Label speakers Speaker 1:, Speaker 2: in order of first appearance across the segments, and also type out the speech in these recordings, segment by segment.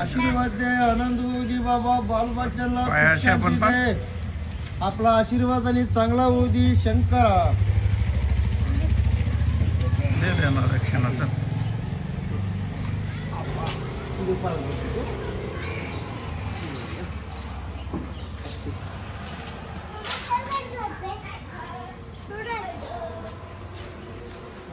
Speaker 1: आशीर्वाद दे, आनंद होऊ दे बाबा, बालबच्चांना शांती दे, आपला आशीर्वाद आणि चांगला होऊ दे शंकरा.
Speaker 2: दे देणार रक्षणाचं.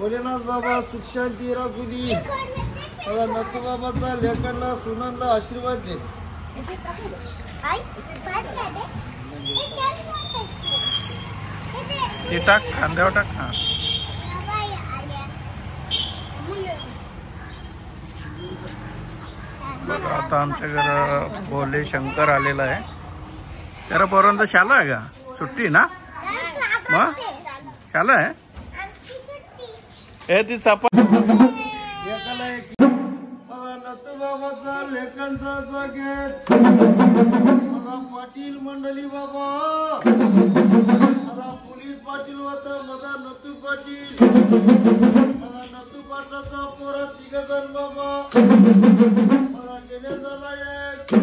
Speaker 1: भोलेनाथ बाबा सुख शांती राखू दे. आता नथू बाबाचा लेकरला सुनांना आशीर्वाद दे.
Speaker 2: ते टाक, खांद्यावर टाक. हा बघा आता आमच्या घर भोले शंकर आलेला आहे. त्याला पर्यंत शाला आहे का? सुट्टी ना मग शाला आहे. हे ती चापा
Speaker 1: एकाला एक नथू बाबाचा लेखांचा जागेत माझा पाटील मंडळी बाबा. माझा पोलीस पाटील होता, माझा नथू पाटील, माझा नथू पाटलाचा पोरा तिघजण बाबा. माझा गणेश दादा एक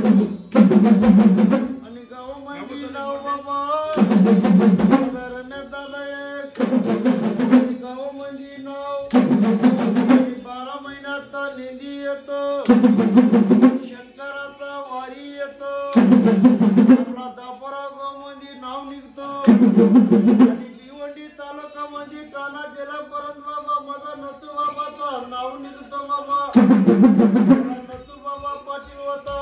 Speaker 1: आणि गावामध्ये नाव बाबा. माझा रमेश दादा एक आणि गावामध्ये नाव. 12 महिन्यात नेंदी येतो, शंकराचा वारी येतो, आपला दापोरा गावामध्ये नाव निघतो आणि भिवंडी तालुक्यामध्ये टाणा जिल्ह्यापर्यंत बाबा माझा नथू बाबाचा नाव निघतो बाबा. नथू बाबा पाटील होता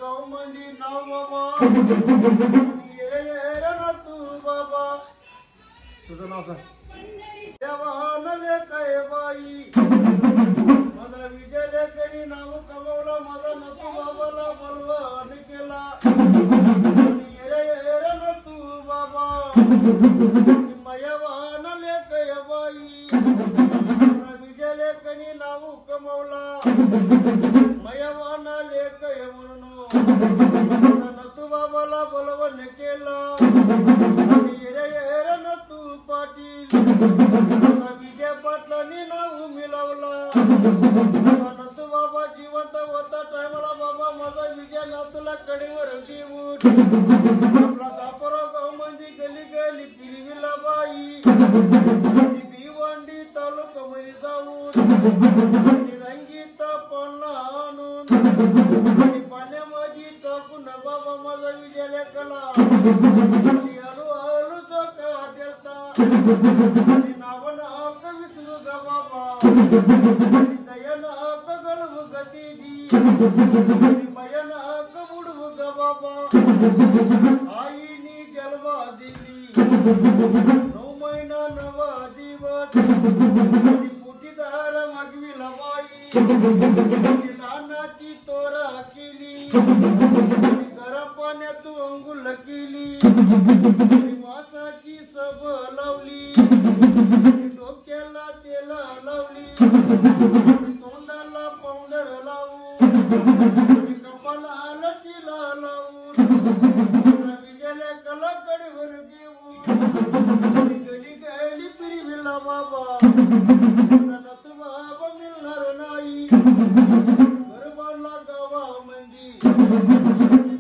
Speaker 1: गावामध्ये नाव बाबा. नथू बाबा तुझं नाव सांग. देवानले काय बाई माझा विजय लेखनी नाव कमवला, माझा नथू बाबाला बलवान केला. नथू बाबा मयवानले काय बाई माझा विजय लेखनी नाव कमवला, मयवाना लेखय म्हणून नथू बाबाला बलवान केला. नथू पाटील विजय पाटलांनी नाव मिळवला. नथू बाबा जिवंत होता टायमाला बाबा माझा विजय नातूला कडेवर देऊन आपला दापोरा गाव मध्ये गली गली फिरविला बाई. भिवंडी तालुक्यामध्ये जाऊन रंगीत पाळणा आणून पाण्यामध्ये टाकून बाबा माझा विजय लेखला. हळू हळू चोका देता नाव नाक विसरू ग बाबा. दया नाक गळव गती मय नाक बुडव ग बाबा. आईनी जन्मा दिली 9 महिना 9 दिवस पोटीदार मागविला बाई. लहानाची तोरा केली, गरम पाण्यात अंघोळ केली, वासाची सब लावली, डोक्याला तेल लावली, तोंडाला पावडर लावून, कपाळाला टिला लावून, विजयला कलाकडे घेऊन गली गली फिरविला बाबा. नथू बाबा मिळणार नाही गरबाला गावामध्ये.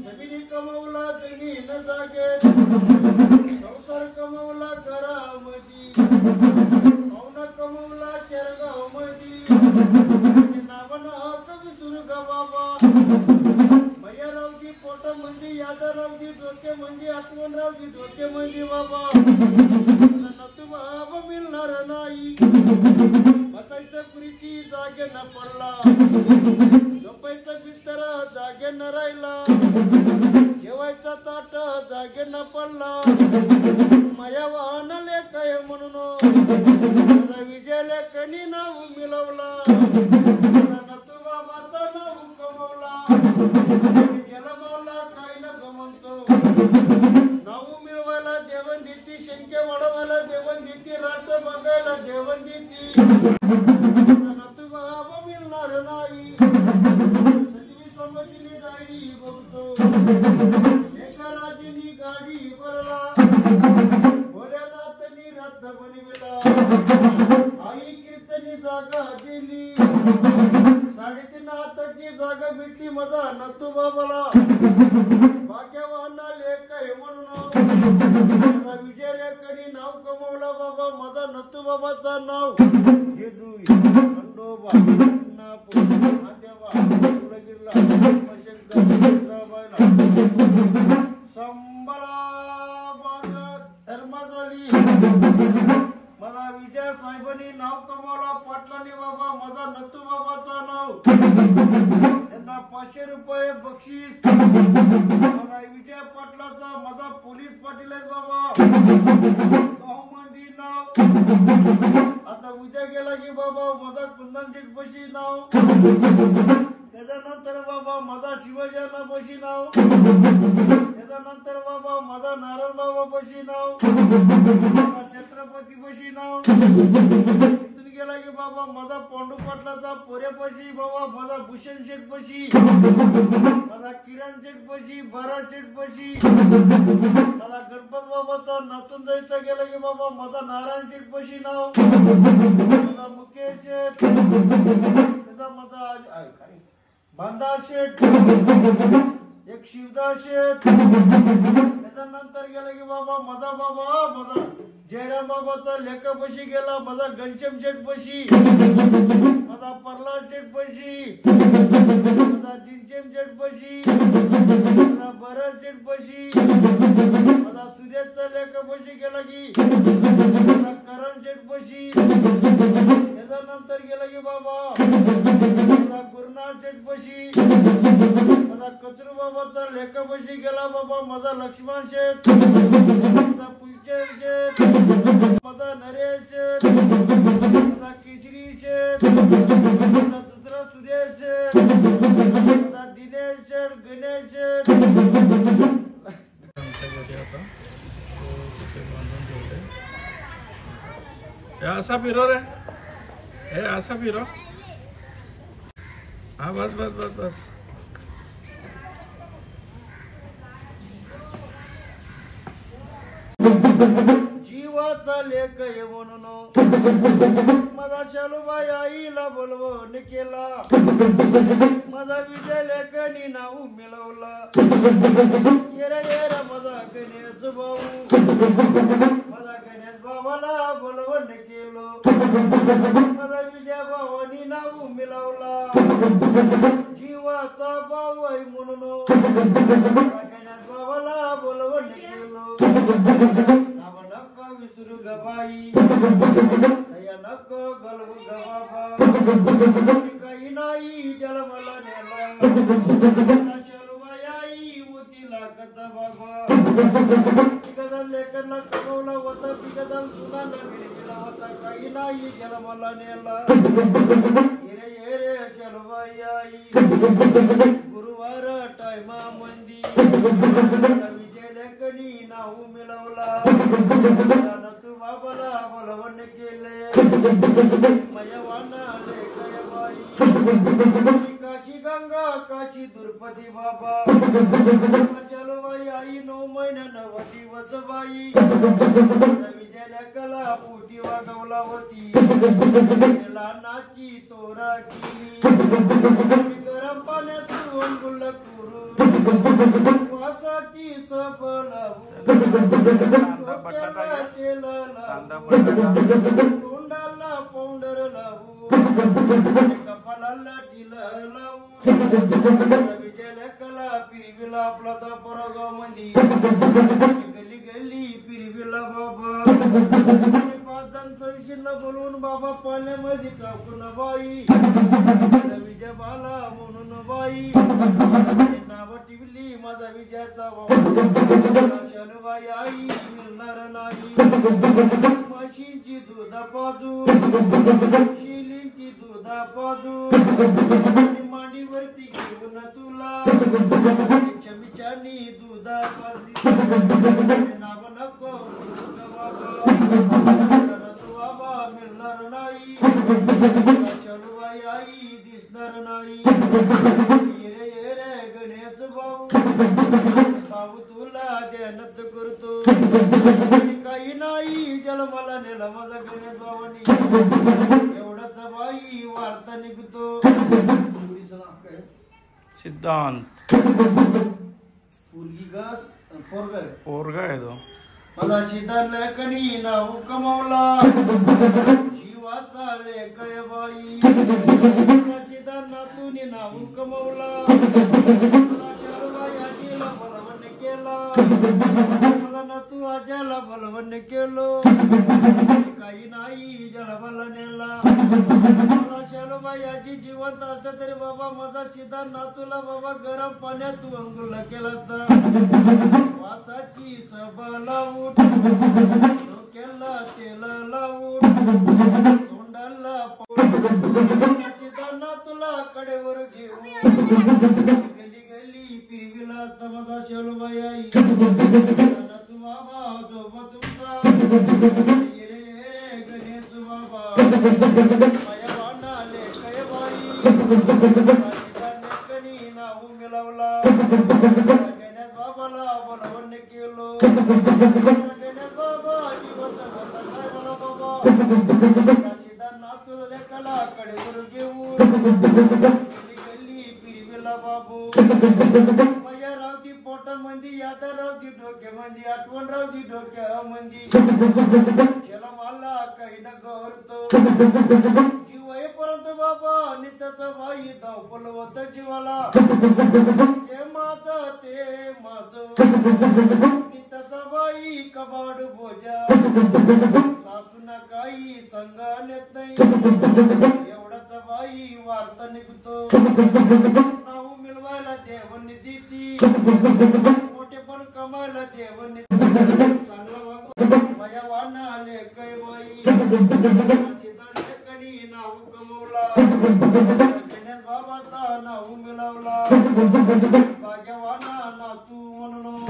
Speaker 1: जमिनी कमवला जमीन जागेत, संसार कमवला घरामध्ये, पाहुणा कमवला केरगाव मध्ये. नावनाक विसरू ग बाबा. मैयारावजी पोटामध्ये, यादारावजी डोक्यामध्ये, आठवणरावजी डोक्यामध्ये बाबा. नथू बाबा मिळणार नाही. बसायचं प्रीती जागे न पडला, झोपायचं बिस्तर जागे न राहिला, जेवायचा ताट जागे न पडला. माया वाहनले काय म्हणून विजय लेखनी नाव मिळवला. नथू बाबाचा नाव कमवला. जन्माला काय न गमवतो, नाव मिळवायला जेवण देती, शंके वाढवायला जेवण देती, राष्ट्र बघायला जेवण देती. नथू बाबा मिळणार नाही. सजीवी संमतीने गाडी बघतो, एका राजीनी गाडी भरला, भोलेनाथनी रथ बनविला. आई कीर्तनी जाग जागा दिली 3.5 हाताची जागा भेटली माझा नतू बाबाला बाक्या वाहना लेख आहे म्हणून माझा विजय लेखनी नाव कमवला बाबा माझा नतू बाबाचा नाव जेजू खंडोबा नापूर आदेवा उलगिरला संबळा धर्म झाली मला विजय साहेबांनी नाव कमावला पाटलांनी बाबा माझा नतू बाबाचा नाव यंदा 500 रुपये बक्षीस मला विजय पाटलाचा माझा पोलीस पाटील आहेत बाबा गावमंदी नाव आता उद्या गेला की बाबा माझा कुंदन शेठ बशी नाव त्याच्यानंतर बाबा माझा शिवाजी बशी नाव त्याच्यानंतर बाबा माझा नारायण बाबा बशी नाव माझा छत्रपती बशी नाव इथून गेला की बाबा माझा पांडू पाटलाचा पोरे बशी बाबा माझा भूषण शेठ बशी माझा किरण शेठ बशी भरत शेठ बशी माझा गणपत बाबाचा नातून जायचं गेला की बाबा माझा नारायण शेठ बशी नाव माझा मुकेश शेठ त्याचा माझा बांधा शेठ एक शिवदास शेठ त्याच्यानंतर गेला की बाबा माझा जयराम बाबाचा लेखा बशी गेला माझा घनश्याम शेठ बशी माझा प्रल्हाद शेठ बशी माझा दिनश्याम शेठ बशी माझा भरत शेठ बशी माझा सुरेशचा लेखा बशी गेला की माझा करण शेठ बशी त्याच्यानंतर गेला की बाबा माझा गुरुनाथ शेठ बशी माझा कचरू बाबाचा लेखा बशी गेला बाबा माझा लक्ष्मण शेठ माझा पुलचंद शेठ माझा नरेश शेठ माझा केशरी शेठ माझा दुसरा सुरेश शेठ माझा दिनेश शेठ गणेश शेठ
Speaker 2: असा फिरो रे हे असा फिरो हा बस बस बस बस
Speaker 1: जीवाचा लेख आहे म्हणून माझा शालूबाई आईला बोलवून केला माझा विजय लेखनी नाव मिळवला येरा येरा माझा गणेश भाऊ माझा गणेश बाबाला बोलवून केलो माझा विजय भावानी नाव मिळवला जीवाचा भाऊ आहे म्हणून माझा गणेश बाबाला बोलवून केलो नको विसरू गबाई दया नको गलवू गबाबा काही नाही जल मला नेला शलबाई आई मोतीला कचा बाबा तिकडं लेखनला कमवला होता तिकडं सुनाला गेला होता काही नाही जल मला नेला येरे येरे शलबाई आई गुरुवार टायमा मंदी विजय लेखनी नाव मिळवला नतू बाबाला बोलवण केले मयवाना लेखय बाई काशी गंगा काशी दुर्पती बाबा चलो बाई आई 9 महिना 9 दिवस बाई विजय लेखला पोटी वागवला होती लहानाची तोरा केली गरम पाण्यात अंगुल करू वासाची सफल तेल लावू तोंडाला पावडर लावू कपालाला टिला लावू विजय लेखला पिरविला आपला तर परगाव मंदी गली गली पिरविला बाबा 5 जण सविशीला बोलून बाबा पाण्यामध्ये टाकून बाई विजय बाला म्हणून बाई नाव टिवली माझा विजयाचा शलबाई आई मिळणार नाही म्हशींची दुधा पाजू शिलींची दुधा पाजू मांडीवरती घेऊन तुला चमिचानी दुधा पाजली नाव नको बाबा मिळणार नाही शलबाई आई दिसणार नाही येरे येरे गणेश भाऊ नाव तुला ध्यानात करतो काही नाही जन्माला नेला माझा गणेश बाबांनी एवढाच बाई वार्ता निघतो
Speaker 2: सिद्धांत
Speaker 1: पोरगी गास पोरगा
Speaker 2: आहे तो
Speaker 1: मला सिद्धांत कणी नाव कमावला जीवाचा लेख बाई सिद्धांत नातून नाव कमावला आजीला बलवण केला मला नातू आज्याला बलवण केलो काही नाही ज्याला मला नेला मला शालूबाई आजी जिवंत असता तरी बाबा माझा सिद्धांत नातूला बाबा गरम पाण्यात तू अंघोळ केला असता वासाची सबला उठ डोक्याला तेल लावून तोंडाला सिद्धांत नातूला कडेवर घेऊन गली गली फिरविला माझा शालूबाई आई तू बाबा जोबा तुमचा रे गणेश बाबा माया वाना लेकय बाई कणी नाव मिळवला गणेश बाबाला बोलवण केलो गणेश बाबा जिवंत होता काय मला बाबा सिद्धांत नातूला लेकाला कडेवर घेऊन गल्ली फिरविला बाबू माया रावती पोटामध्ये यादा रावती डोक्यामध्ये आठवण रावती डोक्यामध्ये चला मला काही न करतो जीव येईपर्यंत बाबा नित्याचा बाई धावपल होत जीवाला हे माझं ते माझं नित्याचा बाई कबाड बोजा सासूना काही संगा नेत नाही एवढाच बाई वार्ता निघतो नाव मिळवायला देवांनी देती मोठे पण कमायला देवांनी चांगला बाबा माया वाना आले काय बाई सिद्धांत कणी नाव कमवला गणेश बाबाचा नाव मिळवला भाग्यवाना नातू म्हणून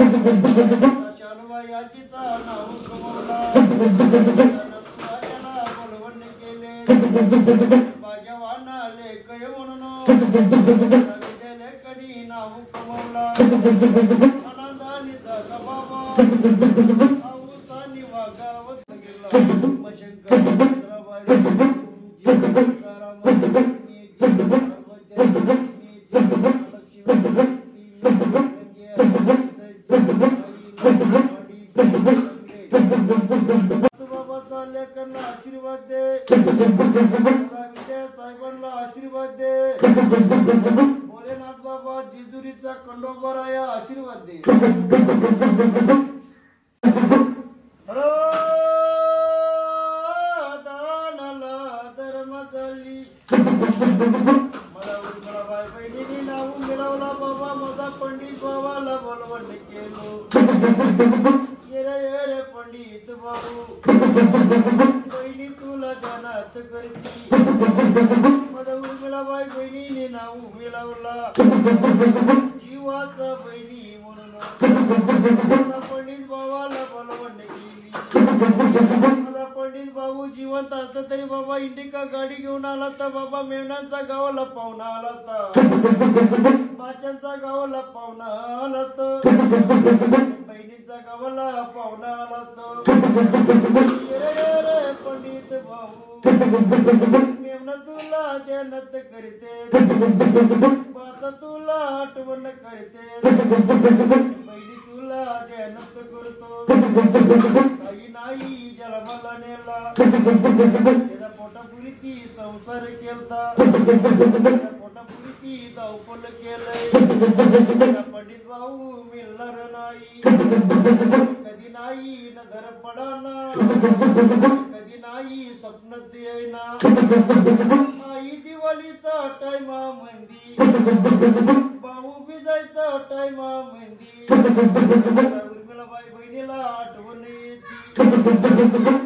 Speaker 1: शालूबाई आजीचा नाव कमवला बलवण केले भाग्यवाना लेकय म्हणून कणी नाव कमवला आनंदाने जगा बाबा आऊसानी वागावत गेला मशंकर बाबाचा लेकांना आशीर्वाद दे विजय साहेबांना आशीर्वाद दे भोलेनाथ बाबा जेजुरीचा खंडोबाराया आशीर्वाद दे धर्म चालली मला बाई बहिणीने नाव मिळवला बाबा माझा पंडित बाबाला बोलवण केलो ये पंडित बाबू बहिणी तुला ध्यानात करती माझा उर्मिळाबाई बहिणीने नाव मिळवला जीवाचा बहिणी म्हणून पंडित बाबाला बोलवण केली माझा पंडित बाबू जिवंत असता तरी बाबा इंडिका गाडी घेऊन आला तर बाबा मेवण्यांचा गावाला पाहुणा आला तर बाच्यांचा गावाला पाहुणा आला तर बहिणीचा गावाला पाहुणा आला तर पंडित भाऊ मेवना तुला ध्यानात करते बाचा तुला आठवण करते बहिणी तुला ध्यानात करतो काही नाही ज्याला मला नेला त्याचा पोटापुरी संसार केलता पोटापुरी धावपल केलंय पंडित भाऊ मिळणार नाही कधी नाही नजर पडाना कधी नाही स्वप्नात येईना आई दिवाळीचा टायमा मंदी भाऊ बिजायचा टायमा मंदी उर्मिळाबाई बहिणीला आठवण येते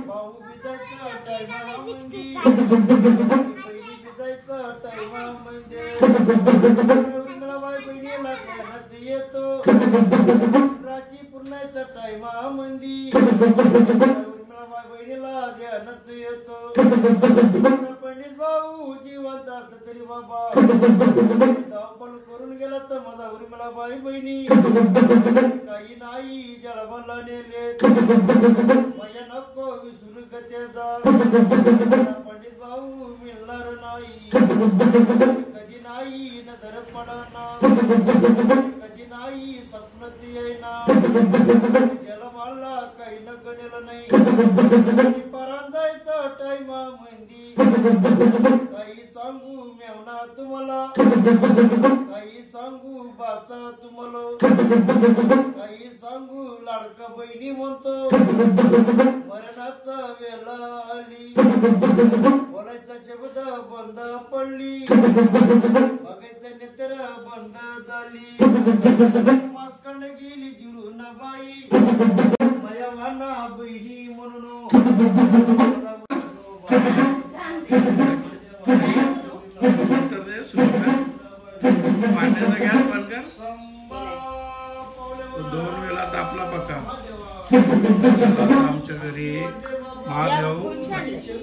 Speaker 1: भाऊ बिजायचा टायमा मंदी बहिणी बिजायचा टायमा म्हणजे उर्मिळाबाई बहिणीला ध्यानात येतो राखी पूर्णाच्या टायमा मंदी उर्मिळाबाई बहिणीला ध्यानात येतो पंडित भाऊ जिवंत असत तरी बाबा धावपल करून गेला तर माझा उर्मिला बाई बहिणी काही नाही ज्याला मला नेले माझ्या नको विसरू गत्याचा पंडित भाऊ मिळणार नाही कधी नाही न धर पडना कधी नाही स्वप्नात येईना ज्याला मला काही न गणेलं नाही परान जायचं टाइमा मंदी काही सांगू मेवना तुम्हाला काही सांगू बाचा तुम्हाला काही सांगू लाडका बहिणी म्हणतो मरणाचा वेळा आली बोलायचा शब्द बंद पडली बघायचं नेत्र बंद झाली मास्कंड गेली जिरून बाई माया वाना बहिणी म्हणून
Speaker 2: पाण्याचा गॅस बंद कर 2 वेळा तापला पक्का आमच्या घरी महादेव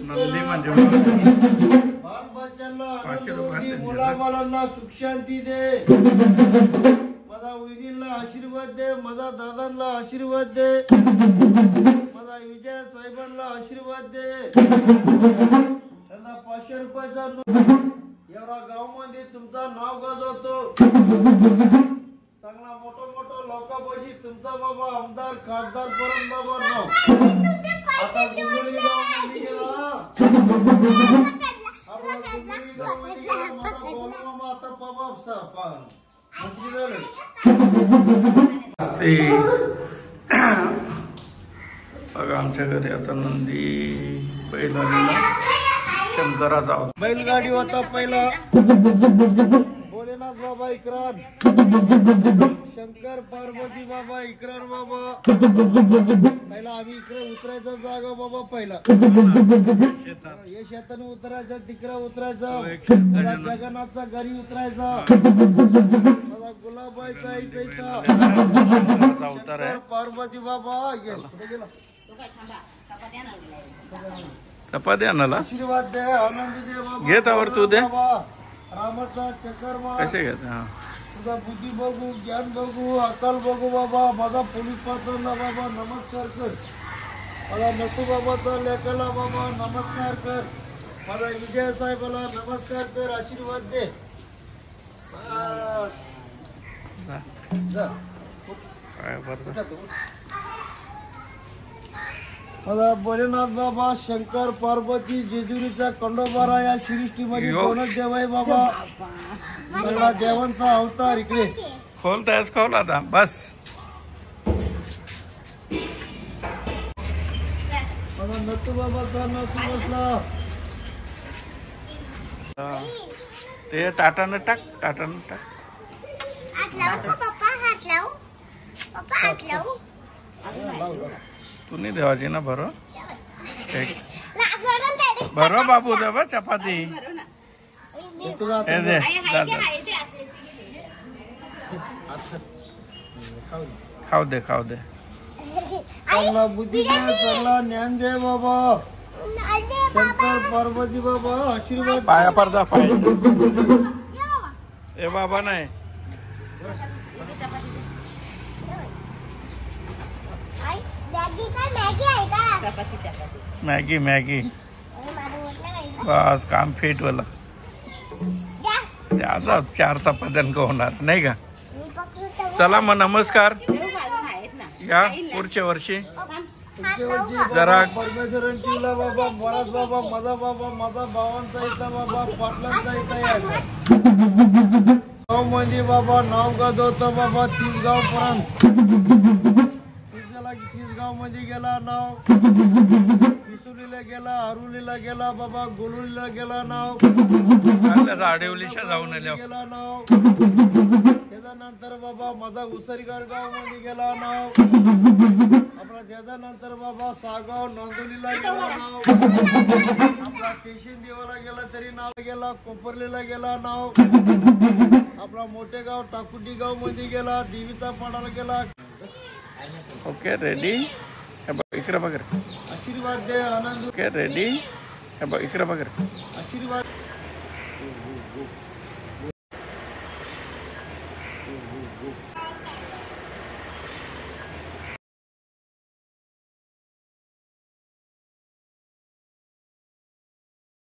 Speaker 2: नंदी म्हणजे 500 रुपये
Speaker 1: मुलाबाळांना सुख शांती दे माझा वहिनीला आशीर्वाद दे माझा दादांना आशीर्वाद दे माझा विजय साहेबांना आशीर्वाद दे त्यांना 500 रुपयाचा एवढा गाव मध्ये तुमचा नाव गाजवतो चांगला मोठं लोकांपाशी तुमचा बाबा आमदार खासदार पर्यंत बाबा नाव आता गुंडळी गाव मध्ये गेला आपला गुंडळी गाव मध्ये गेला माझा बोला मामा आता बाबा मंत्री झाले
Speaker 2: बघा आमच्या घरी आता नंदी पहिला शंकराचा
Speaker 1: बैलगाडी होता पहिला भोलेनाथ बाबा इकरान शंकर पार्वती बाबा इकरान बाबा पहिला आम्ही इकडे उतरायचा जागा बाबा पहिला हे शेताने उतरायचा तिकडे उतरायचा जगन्नाथचा घरी उतरायचा माझा गुलाबाईचा इथं शंकर पार्वती बाबा गेला
Speaker 2: चपाती आणाला
Speaker 1: आशीर्वाद दे आनंद दे बाबा
Speaker 2: घे त्यावर तू दे
Speaker 1: रामाचा चक्कर मार
Speaker 2: कसे घेत
Speaker 1: तुझा बुद्धी बघू ज्ञान बघू अक्कल बघू बाबा माझा पोलीस पात्रांना बाबा नमस्कार कर माझा नसू बाबाचा लेखाला बाबा नमस्कार कर माझा विजय साहेबाला नमस्कार कर आशीर्वाद दे
Speaker 2: काय बरं
Speaker 1: माझा भोलेनाथ बाबा शंकर पार्वती जेजुरीचा खंडोबारा या सृष्टीमध्ये कोणच देव आहे बाबा मला देवांचा अवतार इकडे
Speaker 2: खोलतायस खोल आता बस
Speaker 1: माझा नतू बाबाचा नतू बसला
Speaker 2: ते टाटानं टाक टाटानं टाक तू नाही देवाची ना भरो भरो बाबू देवा चपाती खाऊ दे खाऊ दे
Speaker 1: चांगला बुद्धी दे चांगला ज्ञान दे बाबा शंकर पार्वती बाबा आशीर्वाद
Speaker 2: पाया पडदा पाय ए बाबा नाही मॅगी मॅगी बस काम फिट वाला त्याचा 4 चपात्यांक होणार नाही का चला मग नमस्कार या पुढच्या वर्षी जरा
Speaker 1: परमेश्वरांची बाबा बराच बाबा माझा भावांचा इथं बाबा पाटलांचा इथं यायचा गाव मध्ये बाबा नाव गाजवतो बाबा 30 गाव पर्यंत 30 गाव मध्ये गेला नाव किसुलीला गेला आरुलीला गेला बाबा गोलुलीला गेला नाव
Speaker 2: आडिवलीच्या जाऊन
Speaker 1: गेला नाव त्याच्यानंतर बाबा माझा उसरीगार गाव मध्ये गेला नाव आपला त्याच्यानंतर बाबा सागाव नंदोलीला गेला नाव आपला पेशीन देवाला गेला तरी नाव गेला कोपरलीला गेला नाव आपला मोठे गाव टाकुटी गाव मध्ये गेला देवीचा पाडाला गेला
Speaker 2: ओके रेडी इकडे बघ
Speaker 1: आशीर्वाद दे आनंद
Speaker 2: ओके रेडी हे बघ इकडे बघ रे.
Speaker 1: आशीर्वाद